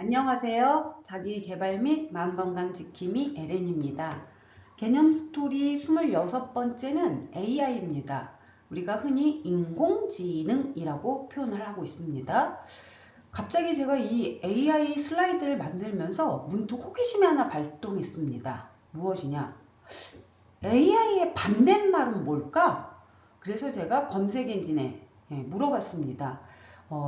안녕하세요. 자기계발 및 마음건강 지킴이 에렌입니다. 개념 스토리 26번째는 AI입니다. 우리가 흔히 인공지능이라고 표현을 하고 있습니다. 갑자기 제가 이 AI 슬라이드를 만들면서 문득 호기심이 하나 발동했습니다. 무엇이냐? AI의 반대말은 뭘까? 그래서 제가 검색 엔진에 물어봤습니다.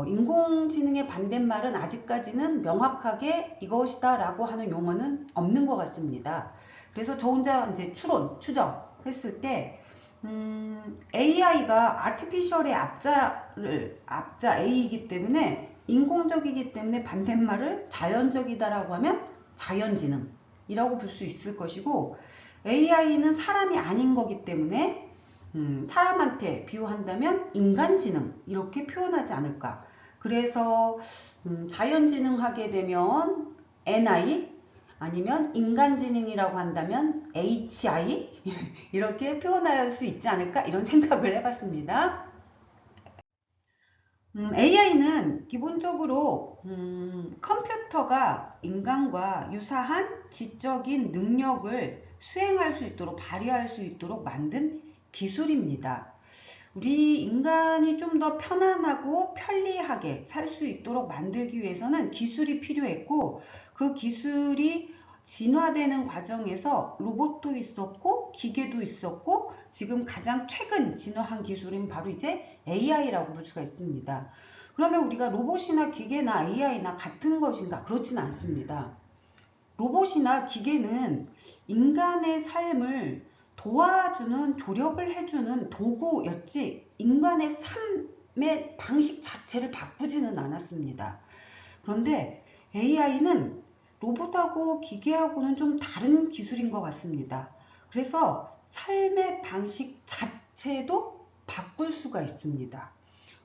인공지능의 반대말은 아직까지는 명확하게 이것이다 라고 하는 용어는 없는 것 같습니다. 그래서 저 혼자 이제 추정했을 때, AI가 artificial의 앞자 A이기 때문에 인공적이기 때문에 반대말을 자연적이다라고 하면 자연지능이라고 볼 수 있을 것이고, AI는 사람이 아닌 거기 때문에 사람한테 비유한다면 인간지능 이렇게 표현하지 않을까. 그래서 자연지능 하게 되면 NI 아니면 인간지능이라고 한다면 HI 이렇게 표현할 수 있지 않을까 이런 생각을 해봤습니다. AI는 기본적으로 컴퓨터가 인간과 유사한 지적인 능력을 수행할 수 있도록 발휘할 수 있도록 만든 기술입니다. 우리 인간이 좀 더 편안하고 편리하게 살 수 있도록 만들기 위해서는 기술이 필요했고 그 기술이 진화되는 과정에서 로봇도 있었고 기계도 있었고 지금 가장 최근 진화한 기술은 바로 이제 AI라고 볼 수가 있습니다. 그러면 우리가 로봇이나 기계나 AI나 같은 것인가? 그렇진 않습니다. 로봇이나 기계는 인간의 삶을 도와주는, 조력을 해주는 도구였지 인간의 삶의 방식 자체를 바꾸지는 않았습니다. 그런데 AI는 로봇하고 기계하고는 좀 다른 기술인 것 같습니다. 그래서 삶의 방식 자체도 바꿀 수가 있습니다.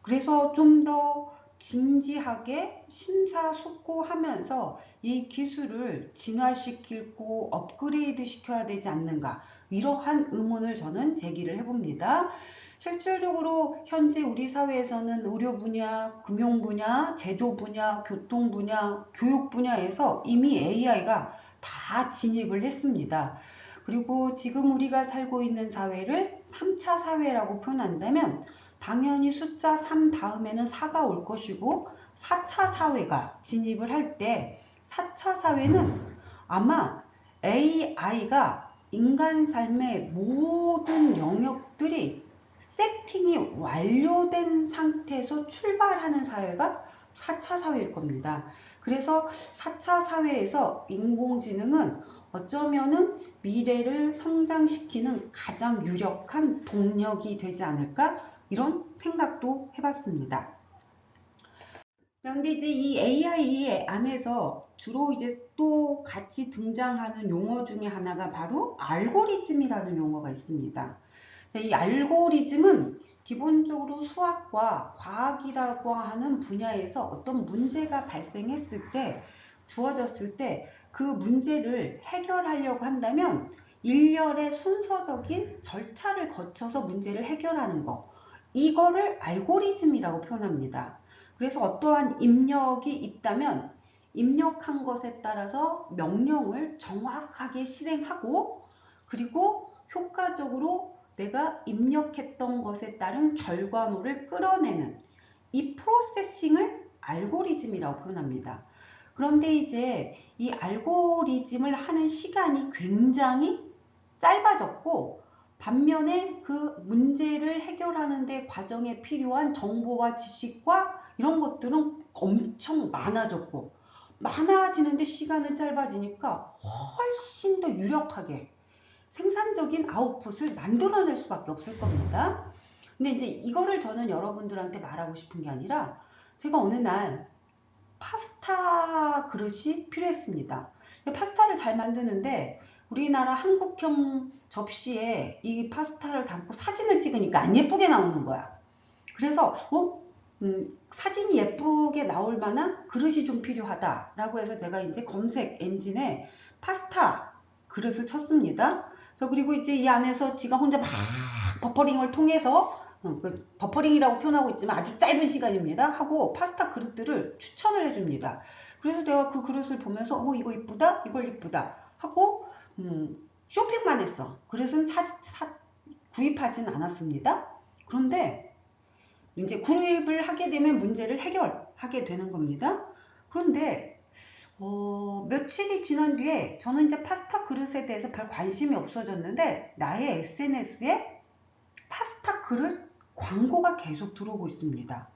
그래서 좀 더 진지하게 심사숙고하면서 이 기술을 진화시키고 업그레이드 시켜야 되지 않는가 이러한 의문을 저는 제기를 해봅니다. 실질적으로 현재 우리 사회에서는 의료 분야, 금융 분야, 제조 분야, 교통 분야, 교육 분야에서 이미 AI가 다 진입을 했습니다. 그리고 지금 우리가 살고 있는 사회를 3차 사회라고 표현한다면 당연히 숫자 3 다음에는 4가 올 것이고 4차 사회가 진입을 할 때 4차 사회는 아마 AI가 인간 삶의 모든 영역들이 세팅이 완료된 상태에서 출발하는 사회가 4차 사회일 겁니다. 그래서 4차 사회에서 인공지능은 어쩌면은 미래를 성장시키는 가장 유력한 동력이 되지 않을까? 이런 생각도 해봤습니다. 그런데 이제 이 AI 안에서 주로 이제 또 같이 등장하는 용어 중에 하나가 바로 알고리즘이라는 용어가 있습니다. 이 알고리즘은 기본적으로 수학과 과학이라고 하는 분야에서 어떤 문제가 발생했을 때, 주어졌을 때 그 문제를 해결하려고 한다면 일련의 순서적인 절차를 거쳐서 문제를 해결하는 거. 이거를 알고리즘이라고 표현합니다. 그래서 어떠한 입력이 있다면 입력한 것에 따라서 명령을 정확하게 실행하고 그리고 효과적으로 내가 입력했던 것에 따른 결과물을 끌어내는 이 프로세싱을 알고리즘이라고 표현합니다. 그런데 이제 이 알고리즘을 하는 시간이 굉장히 짧아졌고 반면에 그 문제를 해결하는 데 과정에 필요한 정보와 지식과 이런 것들은 엄청 많아졌고 많아지는데 시간은 짧아지니까 훨씬 더 유력하게 생산적인 아웃풋을 만들어낼 수밖에 없을 겁니다. 근데 이제 이거를 저는 여러분들한테 말하고 싶은 게 아니라 제가 어느 날 파스타 그릇이 필요했습니다. 파스타를 잘 만드는데 우리나라 한국형 접시에 이 파스타를 담고 사진을 찍으니까 안 예쁘게 나오는 거야. 그래서 사진이 예쁘게 나올 만한 그릇이 좀 필요하다라고 해서 제가 이제 검색 엔진에 파스타 그릇을 쳤습니다. 그리고 이제 이 안에서 지가 혼자 막 버퍼링을 통해서 그 버퍼링이라고 표현하고 있지만 아주 짧은 시간입니다. 하고 파스타 그릇들을 추천을 해줍니다. 그래서 내가 그 그릇을 보면서 이거 이쁘다, 이걸 이쁘다 하고 쇼핑만 했어. 그릇은 구입하진 않았습니다. 그런데 이제 구입을 하게 되면 문제를 해결하게 되는 겁니다. 그런데 며칠이 지난 뒤에 저는 이제 파스타 그릇에 대해서 별 관심이 없어졌는데 나의 SNS에 파스타 그릇 광고가 계속 들어오고 있습니다.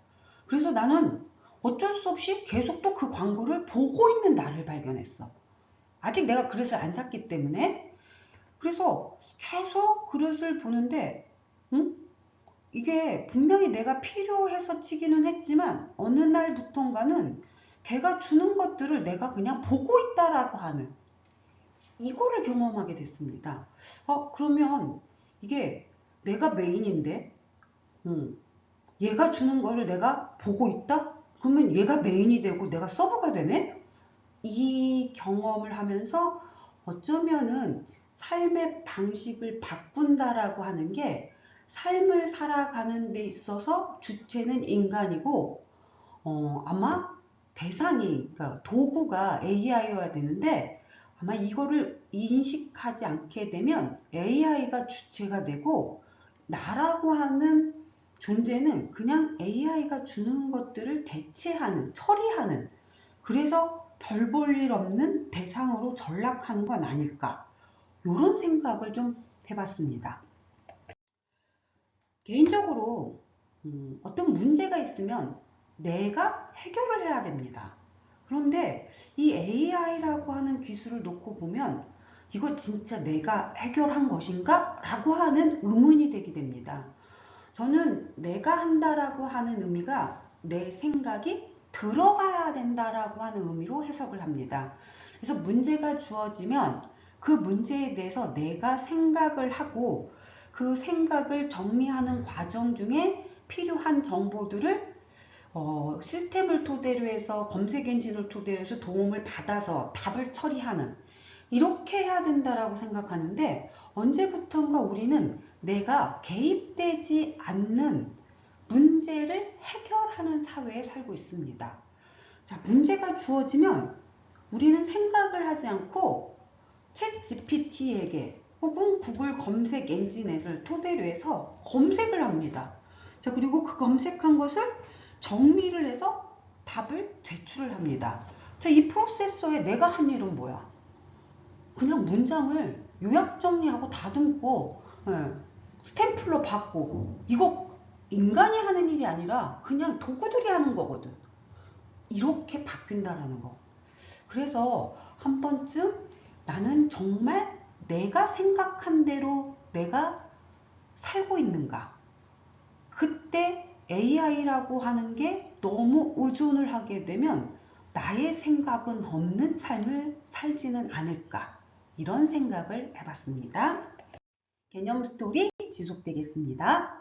그래서 나는 어쩔 수 없이 계속 또 그 광고를 보고 있는 나를 발견했어. 아직 내가 그릇을 안 샀기 때문에. 그래서 계속 그릇을 보는데 응? 이게 분명히 내가 필요해서 치기는 했지만 어느 날부턴가는 걔가 주는 것들을 내가 그냥 보고 있다라고 하는 이거를 경험하게 됐습니다. 그러면 이게 내가 메인인데 얘가 주는 거를 내가 보고 있다? 그러면 얘가 메인이 되고 내가 서브가 되네? 이 경험을 하면서 어쩌면은 삶의 방식을 바꾼다라고 하는 게 삶을 살아가는 데 있어서 주체는 인간이고 아마 대상이 그러니까 도구가 AI여야 되는데 아마 이거를 인식하지 않게 되면 AI가 주체가 되고 나라고 하는 존재는 그냥 AI가 주는 것들을 대체하는, 처리하는 그래서 별 볼 일 없는 대상으로 전락하는 건 아닐까 이런 생각을 좀 해봤습니다. 개인적으로 어떤 문제가 있으면 내가 해결을 해야 됩니다. 그런데 이 AI라고 하는 기술을 놓고 보면 이거 진짜 내가 해결한 것인가? 라고 하는 의문이 되게 됩니다. 저는 내가 한다라고 하는 의미가 내 생각이 들어가야 된다라고 하는 의미로 해석을 합니다. 그래서 문제가 주어지면 그 문제에 대해서 내가 생각을 하고 그 생각을 정리하는 과정 중에 필요한 정보들을 시스템을 토대로 해서 검색 엔진을 토대로 해서 도움을 받아서 답을 처리하는 이렇게 해야 된다라고 생각하는데 언제부턴가 우리는 내가 개입되지 않는 문제를 해결하는 사회에 살고 있습니다. 자, 문제가 주어지면 우리는 생각을 하지 않고 챗 GPT에게 혹은 구글 검색 엔진을 토대로 해서 검색을 합니다. 자, 그리고 그 검색한 것을 정리를 해서 답을 제출을 합니다. 자, 이 프로세서에 내가 한 일은 뭐야? 그냥 문장을 요약 정리하고 다듬고 스탬플러 받고 이거 인간이 하는 일이 아니라 그냥 도구들이 하는 거거든. 이렇게 바뀐다라는 거. 그래서 한 번쯤 나는 정말 내가 생각한 대로 내가 살고 있는가? 그때 AI라고 하는 게 너무 의존을 하게 되면 나의 생각은 없는 삶을 살지는 않을까? 이런 생각을 해봤습니다. 개념 스토리 지속되겠습니다.